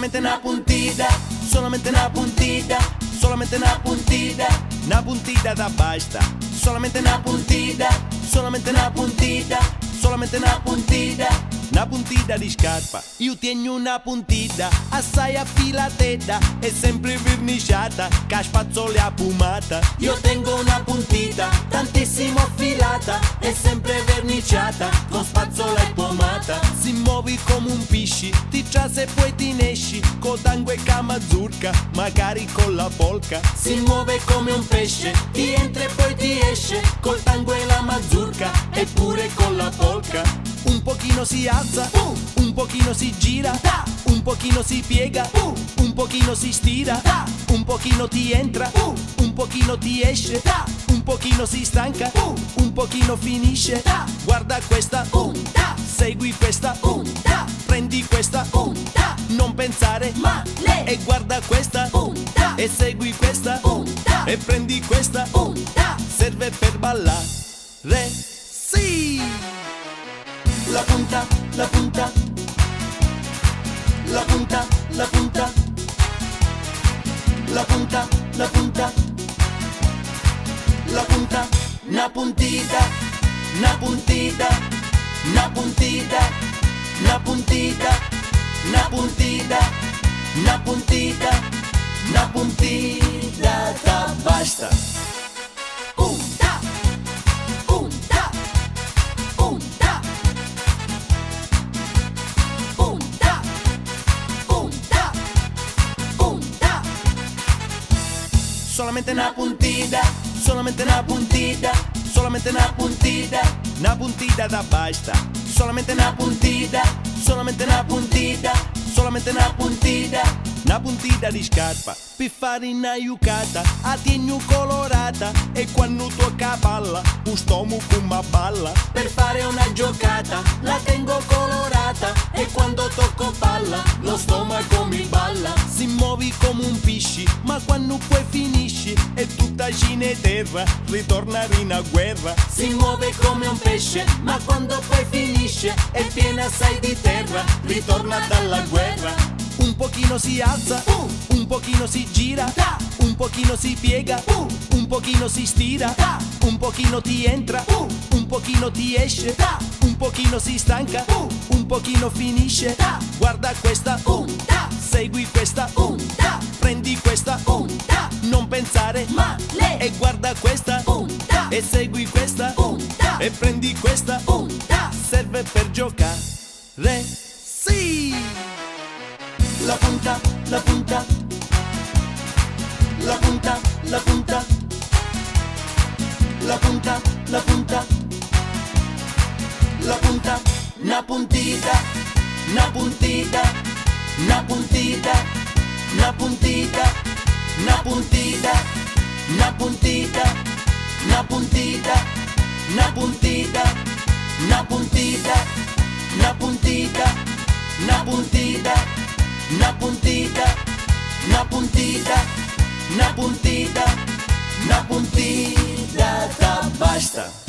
solamente una puntita, solamente una puntita, solamente una puntita da basta, solamente una puntita, solamente una puntita, solamente una puntita di scarpa. Io tengo una puntita assai affilatetta e sempre verniciata, che a spazzole appumata. Io tengo una puntita tantissimo affilata e sempre verniciata, con spazzola e pomata. Si muovi come un pesce, ti ciasa e poi ti nesci, con tango e camazurca, magari con la polca. Si muove come un pesce, ti entra e poi ti esce, col tango e la mazurka e pure con la polca. Un pochino si alza, un pochino si gira, un pochino si piega, un pochino si stira, un pochino ti entra, un pochino ti esce, un pochino si stanca, un pochino finisce. Guarda questa, segui questa, prendi questa, non pensare male. E guarda questa, e segui questa, e prendi questa, serve per ballare. Sì! La punta, la punta, la punta, la punta, la punta, la punta, la punta, una puntita, una puntita, una puntita, una puntita, una puntita, una puntita, una puntita da basta. Solamente una puntita, solamente una puntita, solamente una puntita da basta. Solamente una puntita, solamente una puntita, solamente una puntita di scarpa. Per fare una giocata, a tegno colorata, e quando tocca palla, un stomaco mi balla. Per fare una giocata, la tengo colorata, e quando tocco palla, lo stomaco mi balla. Si muovi come un pesce, ma quando poi finisci, è tutta cine terra, ritorna in a guerra. Si muove come un pesce, ma quando poi finisce, è piena assai di terra, ritorna dalla guerra. Un pochino si alza, un pochino si gira, un pochino si piega, un pochino si stira, un pochino ti entra, un pochino ti esce, un pochino si stanca, un pochino finisce. Guarda questa, segui questa, prendi questa, non pensare male. E guarda questa, e segui questa, e prendi questa, serve per giocare. Sì! La punta, la punta, la punta, la punta, la punta, la punta, la punta, una puntita, una puntita, una puntita, una puntita, una puntita, una puntita, una puntita, una puntita, una puntita, una puntita, una puntita, una puntita, una puntita, una puntita, una puntita da basta.